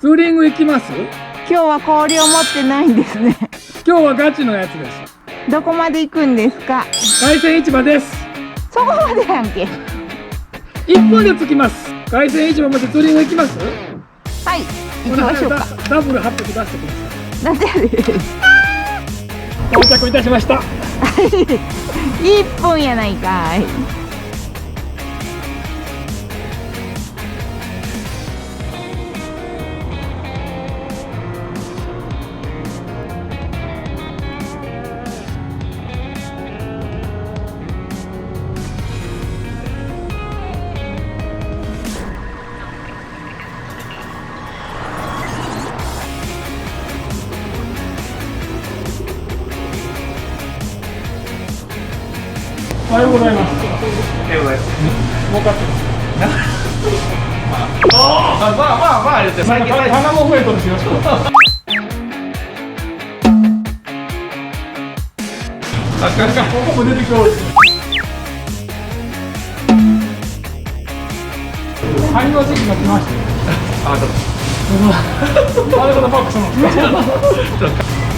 ツーリング行きます？今日は氷を持ってないんですね。今日はガチのやつです。どこまで行くんですか？海鮮市場です。そこまでやんけ。1分で着きます。海鮮市場までツーリング行きます？はい、行きましょうか。ダブル800出してください。なんでやで。到着いたしました。1分やないかい。おはようございます。おはようございます。儲かってます。まあ言って最近棚も増えとるしよろしく。ここも出てきそうです。カニの時期が来ました。どうぞ。なるほどパックその。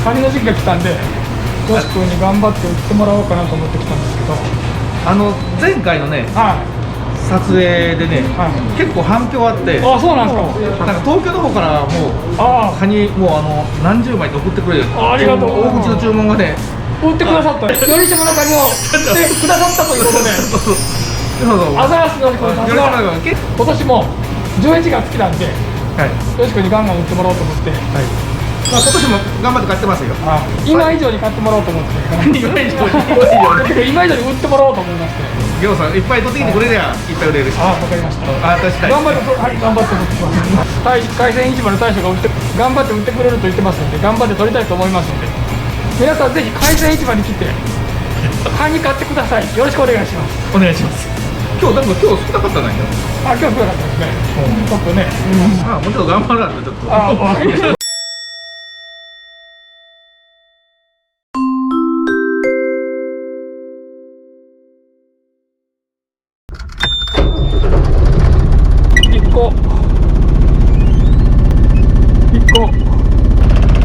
カニの時期が来たんで。トシ君に頑張って売ってもらおうかなと思ってきたんですけど、前回のね、撮影でね、結構反響あって、そうなんですか。なんか東京の方からもうカニもう何十枚と送ってくれる。ありがとう。大口の注文がね、売ってくださった。よりしものカニを売ってくださったということで、アザラシのさすが今年も11月来たんで、トシ君にガンガン売ってもらおうと思って。今年も頑張って買ってますよ。今以上に買ってもらおうと思って。今以上に売ってもらおうと思いまして。ぎょうさんいっぱい取ってきてくれりゃいっぱい売れるし。わかりました。確かに。頑張って売ってきます。海鮮市場の大将が頑張って売ってくれると言ってますので、頑張って取りたいと思いますので、皆さんぜひ海鮮市場に来てカニ買ってください。よろしくお願いします。お願いします。今日少なかったないよ。今日少なかったですね。ちょっとね。もうちょっと頑張らないとちょっと。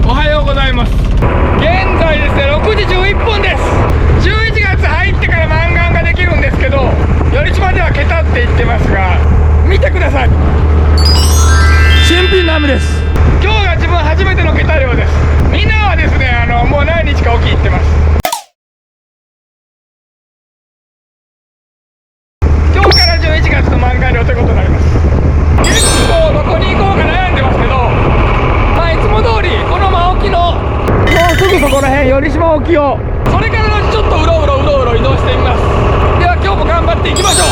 おはようございます。現在ですね、6時11分です。11月入ってから満願ができるんですけど、寄島ではケタって言ってますが、見てください。新品の雨です。今日が自分初めてのケタ漁です。みんなはですね、もう何日か沖行ってます。今日から11月の満願漁ということになります。結構どこに行こうか悩んでますけど、いつも通りこの真沖のもうすぐそこら辺寄島沖をそれからのちょっとうろうろ移動してみます。では今日も頑張っていきましょう。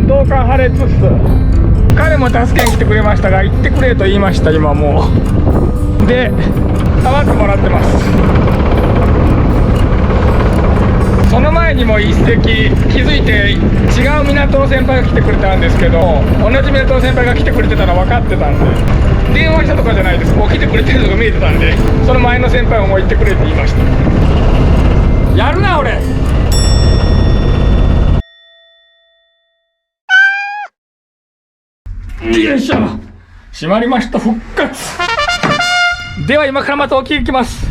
同感晴れつつ、彼も助けに来てくれましたが、行ってくれと言いました。今もうで触ってもらってます。その前にも一隻気づいて違う港の先輩が来てくれたんですけど、同じ港の先輩が来てくれてたの分かってたんで、電話したとかじゃないです。もう来てくれてるのが見えてたんで、その前の先輩ももう行ってくれって言いました。やるな俺。よいしょ、閉まりました。復活では今からまた沖行きます。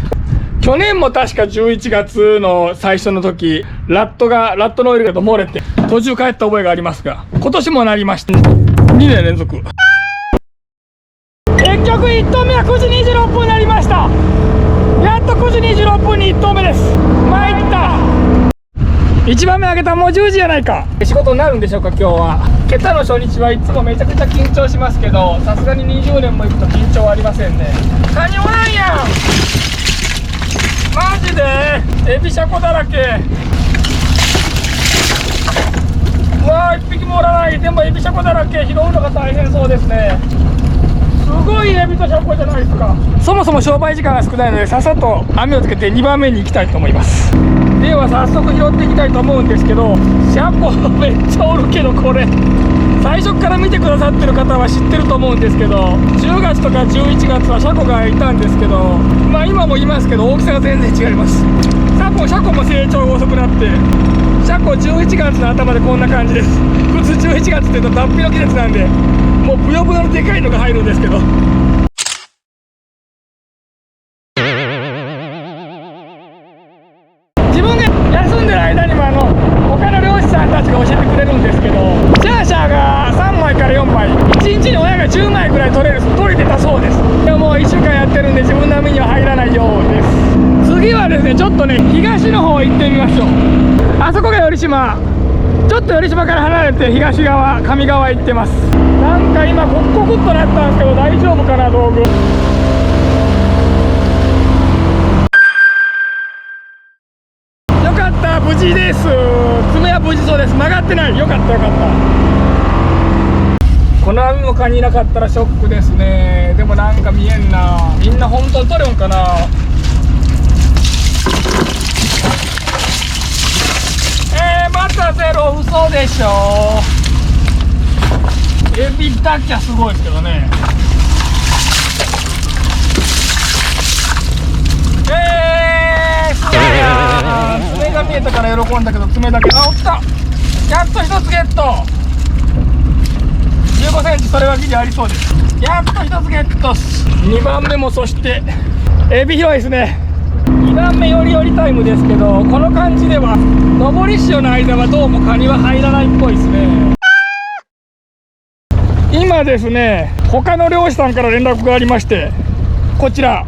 去年も確か11月の最初の時、ラットのオイルが漏れて途中帰った覚えがありますが、今年もなりました。2年連続。結局1投目は9時26分になりました。やっと9時26分に1投目です。参った。1番目上げたらもう10時やないか。仕事になるんでしょうか今日は。ケタの初日はいつもめちゃくちゃ緊張しますけど、さすがに20年も行くと緊張はありませんね。カニおらんやん。マジでエビシャコだらけ。うわー、1匹もおらない。でもエビシャコだらけ。拾うのが大変そうですね。すごいエビとシャコじゃないですか。そもそも商売時間が少ないので、さっさと網をつけて2番目に行きたいと思います。では早速拾っていきたいと思うんですけど、シャコめっちゃおるけど、これ最初から見てくださってる方は知ってると思うんですけど、10月とか11月はシャコがいたんですけど、まあ今もいますけど大きさが全然違います。シャコも成長が遅くなって、シャコ11月の頭でこんな感じです。普通11月っていうと脱皮の季節なんで、もうブヨブヨのでかいのが入るんですけど、自分が休んでる間にも他の漁師さんたちが教えてくれるんですけど、シャーシャーが3枚から4枚、1日に親が10枚ぐらい取れてたそうです。でももう1週間やってるんで自分の網には入らないようです。次はですね、ちょっとね東の方行ってみましょう。あそこが寄島、ちょっと寄島から離れて東側、上側行ってます。なんか今コッとなったんですけど大丈夫かな、道具。よかった、無事です。爪は無事そうです。曲がってない。よかったよかった。この網もカニいなかったらショックですね。でもなんか見えんな。みんな本当に取れんかな。またゼロ、嘘でしょ。エビだけはすごいですけどね。すごいな。爪が見えたから喜んだけど爪だけ。あ、落ちた。やっと一つゲット。15センチ、それはギリありそうです。やっと一つゲット。2番目も、そしてエビ広いですね。2番目よりタイムですけど、この感じでは上り潮の間はどうもカニは入らないっぽいですね。今ですね、他の漁師さんから連絡がありまして、こちら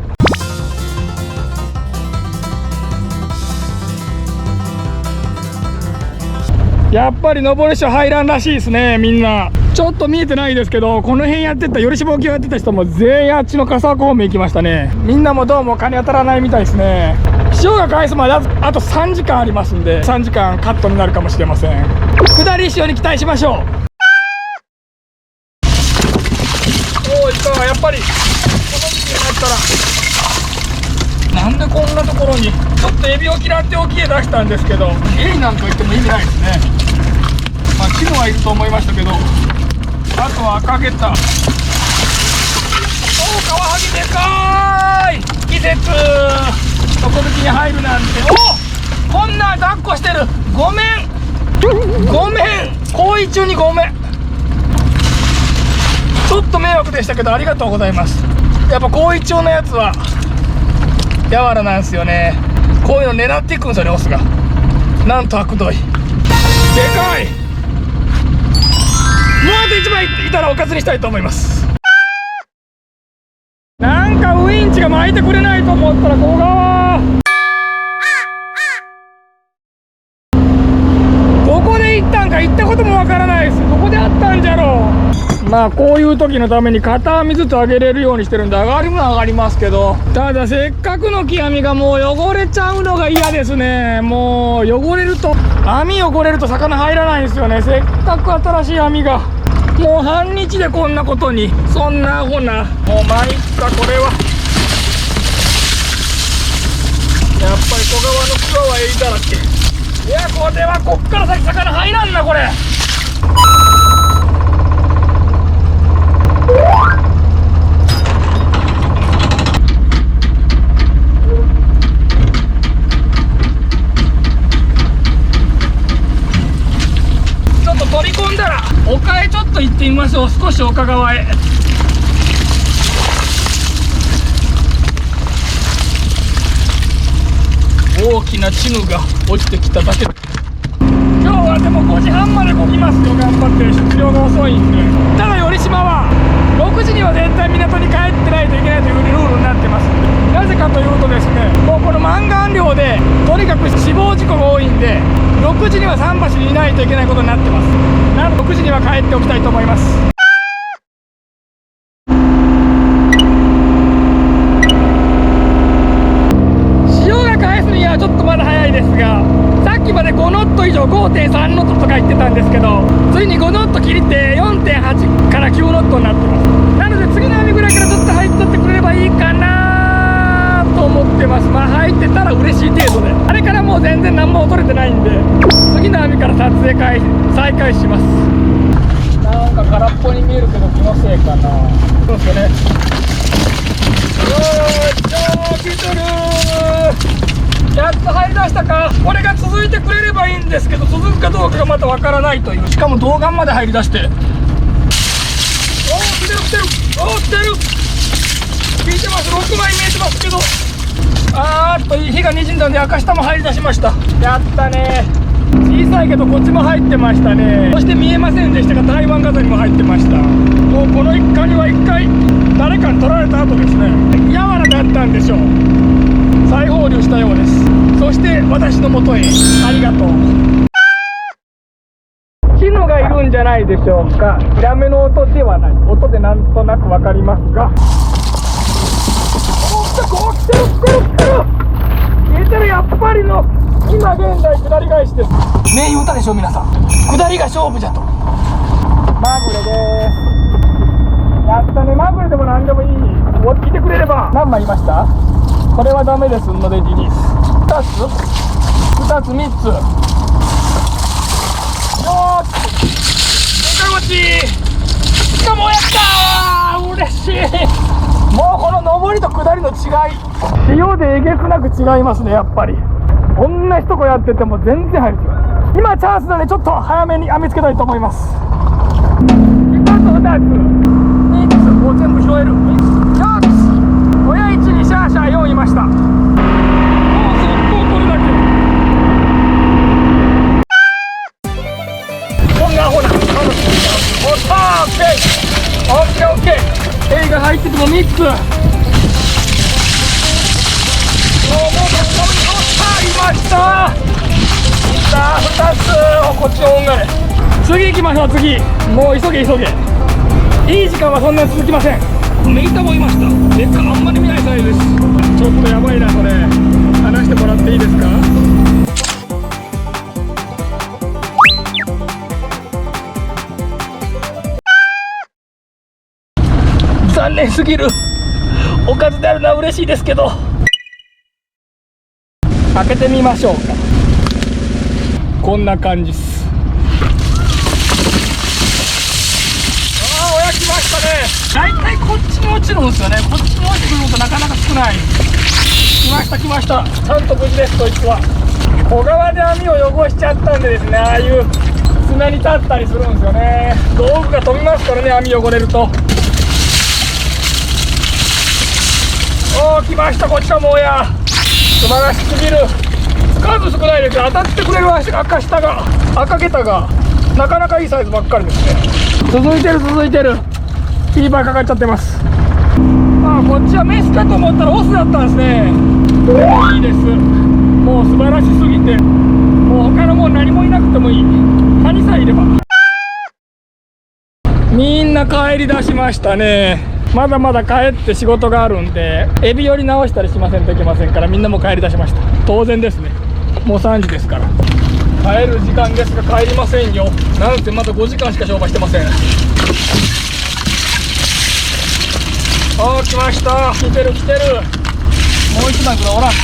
やっぱり上り潮入らんらしいですね。みんなちょっと見えてないですけど、この辺やってた寄島沖をやってた人も全員あっちの笠岡方面行きましたね。みんなもどうもカニ当たらないみたいですね。潮が返すまであと3時間ありますんで、3時間カットになるかもしれません。下り潮に期待しましょう。おー、いった。やっぱりこの時期になったら、なんでこんなところにちょっとエビを嫌って沖へ出したんですけど、家になんか行っても意味ないですね。まあ、チヌはいると思いましたけど、あとは赤ゲタ。おお、カワハギでかーい。季節底引きに入るなんて。おお、こんな抱っこしてる。ごめんごめん、行為中にごめん。ちょっと迷惑でしたけどありがとうございます。やっぱ行為中のやつはやわらなんですよね。こういうの狙っていくんですよね、オスが。なんと悪どい。でかい。もうあと1枚いたらおかずにしたいと思います。なんかウインチが巻いてくれないと思ったら小川、どこで行ったんか行ったこともわからないです。どこであったんじゃろう。まあこういう時のために片網ずつ上げれるようにしてるんで、上がりも上がりますけど、ただせっかくの木網がもう汚れちゃうのが嫌ですね。もう汚れると、網汚れると魚入らないんですよね。せっかく新しい網がもう半日でこんなことに。そんなアホな、もう参ったこれは。やっぱり小川のクワはエビだらけ。いや、これはこっから先魚入らんなこれ。ちょっと取り込んだら丘へちょっと行ってみましょう。少し丘側へ。大きなチヌが落ちてきただけ。今日はでも5時半まで漕ぎますよ。頑張って。出漁が遅いんで。ただ寄島は6時には絶対港に帰ってないといけないというルールになってます。なぜかというとですね、もうこの満願漁でとにかく死亡事故が多いんで、6時には桟橋にいないといけないことになってます。なので6時には帰っておきたいと思います。潮が返すにはちょっとまだ早いですが、さっきまで5ノット以上 5.3 ノットとか言ってたんですけど、ついに5ノット切りって 4.8 から9ノットになってます。なので次の網ぐらいからちょっと入っとってくれればいいかなと思ってます。まあ入ってたら嬉しい程度で、あれからもう全然何も取れてないんで、次の網から撮影再開します。なんか空っぽに見えるけど気のせいかな。そうですよね。来てる。やっと入りだしたか。これが続いてくれればいいんですけど、続くかどうかがまたわからないという。しかも動画まで入りだして、おお、来てる来て来てる。聞いてます。6枚見えてますけど、火が滲んだんで赤下も入り出しました。やったね。小さいけどこっちも入ってましたね。そして見えませんでしたが台湾型にも入ってました。もうこの一家には一回誰かに取られた後ですね、柔らだったんでしょう。再放流したようです。そして私のもとへありがとう。キヌがいるんじゃないでしょうか。ヒラメの音ではない。音でなんとなくわかりますが、こう来てる消えてる。やっぱりの今現在下り返しです。ねえ言うたでしょ皆さん、下りが勝負じゃと。まぐれでーす。やったね。まぐれでも何でもいい。来てくれれば。何枚いました。これはダメですのでリリース。2つ3つ。よーしでかいこっち。しかもやったー、嬉しい。もうこの上りと下りの違い、潮でえげつなく違いますね。やっぱり同じとこやってても全然入る。今チャンスなのでちょっと早めに網つけたいと思います。1つ2つ3つ、もう全部拾える。3つよし、親1にシャーシャー4いました。もう速攻取るだけ。こんなアホな楽しみだ。オッケーオッケーオッケー。エイが入ってても3つ。もういました。2つ。こっちの音がね。次行きましょう。次もう急げ。いい時間はそんなに続きません。メイタもいました。でっかあんまり見ないサイズです。ちょっとやばいなそれ。話してもらっていいですか。残念すぎる。おかずであるのは嬉しいですけど、開けてみましょうか。こんな感じっす。親来ましたね。だいたいこっちに落ちるんですよね。こっちに落ちてくることなかなか少ない。来ました。ちゃんと無事です。こいつは小川で網を汚しちゃったんでですね、ああいう砂に立ったりするんですよね。道具が飛びますからね、網汚れると。来ました。こっちはもうや素晴らしすぎる。数少ないですけど当たってくれる赤下が、赤桁がなかなかいいサイズばっかりですね。続いてる。キーパーかかっちゃってます。こっちはメスかと思ったらオスだったんですね。いいです。もう素晴らしすぎて、もう他のもう何もいなくてもいい。カニさえいれば。みんな帰り出しましたね。まだまだ帰って仕事があるんで、エビ寄り直したりしませんといけませんから、みんなも帰り出しました。当然ですね。もう3時ですから帰る時間ですが帰りませんよ。なんせまだ5時間しか商売してません。来ました。来てる。もう1枚ぐらいおらんかな。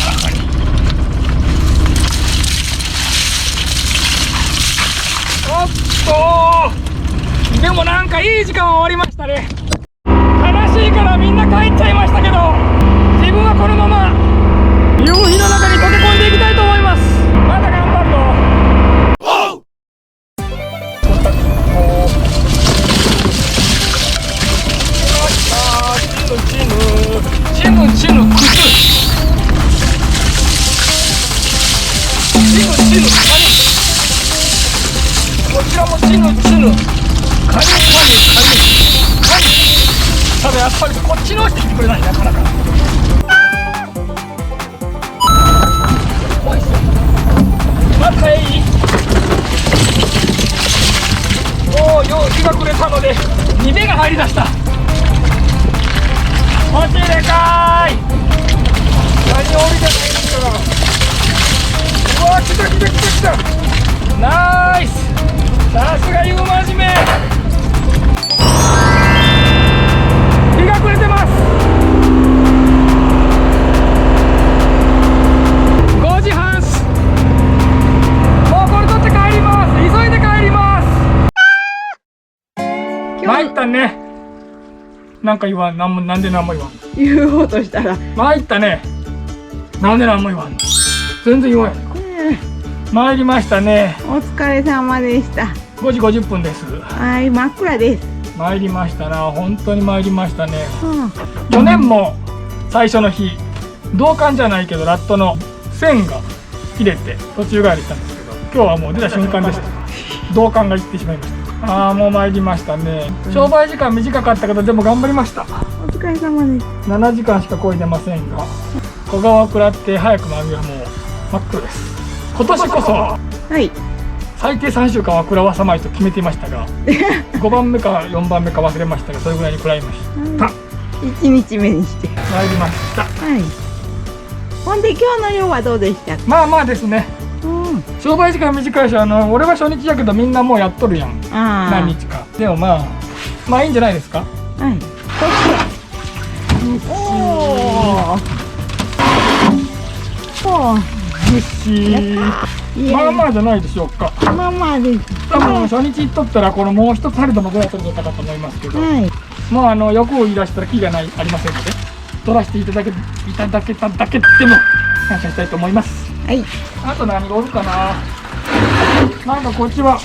おっと、でもなんかいい時間は終わりましたね。悲しいからみんな帰っちゃいましたけど、自分はこのまま夕日の中に溶け込んでいきたいと思います。まだ頑張るぞ。チヌクスこちらもチヌカニ。ただやっぱりこっちの人来てくれない、なかなか。またいい。日が暮れたので2目が入りだした。落ちでかーい。何降りてないんですか。うわ、来た。ナイス。さすが夕真面目。日が暮れてます。5時半っす。もうこれ取って帰ります。急いで帰ります。参ったね。なんか言わん。なんで何も言わん。言おうとしたら参ったね。なんで何も言わんの。全然言わんやんか。参りましたね。お疲れ様でした。5時50分です。はい、真っ暗です。参りましたな、本当に参りましたね。うん去年も最初の日、銅管じゃないけどラットの線が切れて途中帰りしたんですけど、今日はもう出た瞬間でした。銅管がいってしまいました。ああ、もう参りましたね。商売時間短かったけどでも頑張りました。お疲れ様です。7時間しか漕いでませんが、小川を下って早くも網はもう真っ黒です。今年こそはい最低3週間は食らわさまいと決めていましたが5番目か4番目か忘れましたが、それぐらいに食らいました。1日目にして参りました。はいほんで今日の量はどうでしたか？まあまあですね。うん商売時間短いし、俺は初日やけどみんなもうやっとるやん、ああ何日か。でもまあいいんじゃないですか。はいおおずっしーまあまあじゃないでしょうか。まあまあです多分初日行っとったらこのもう一つあるともぐらい取れたかと思いますけど、はいもう欲を言い出したらキリがありませんので、取らせていただけただけでも感謝したいと思います。はいあと何がおるかな。なんかこっちは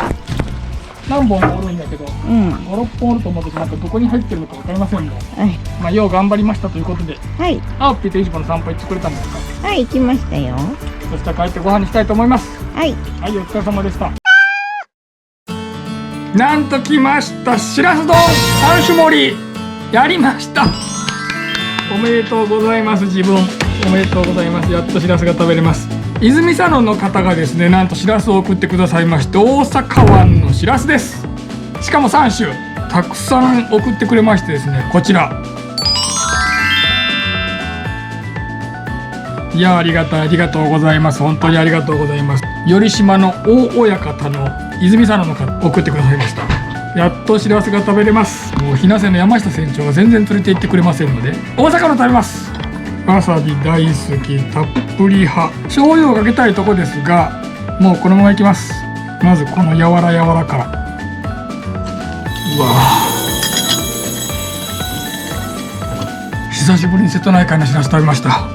何本もおるんだけど、うん5、6本おると思うけど、なんかどこに入ってるのか分かりませんもん。はいまあよう頑張りましたということで、はいあおっぴーといじぽの散歩行ってくれたんですか。はい行きましたよそしたら帰ってご飯にしたいと思います。はいはい、お疲れ様でした。なんと来ました、しらす丼3種盛りやりました。おめでとうございます。自分おめでとうございます。やっとしらすが食べれます。泉佐野の方がですね、なんとしらすを送ってくださいまして、大阪湾のしらすです。しかも3種たくさん送ってくれましてですね、こちら、いや、ありがとうございます。本当にありがとうございます。頼島の大親方の泉佐野の方送ってくださいました。やっとしらすが食べれます。もう日生の山下船長が全然連れて行ってくれませんので、大阪の食べます。わさび大好き、たっぷり派。醤油をかけたいとこですが、もうこのままいきます。まずこの柔らから、うわぁ、久しぶりに瀬戸内海のしらす食べました。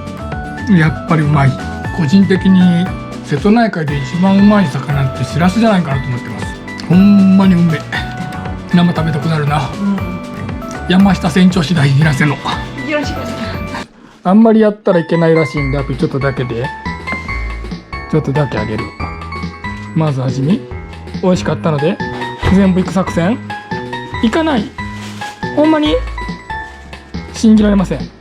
やっぱりうまい。個人的に瀬戸内海で一番うまい魚ってしらすじゃないかなと思ってます。ほんまにうめえ。生食べたくなるな、山下船長次第。日生のよろしくお願いします。あんまりやったらいけないらしいんで、あとちょっとだけあげる。まず味見。美味しかったので全部いく作戦。いかない。ほんまに信じられません。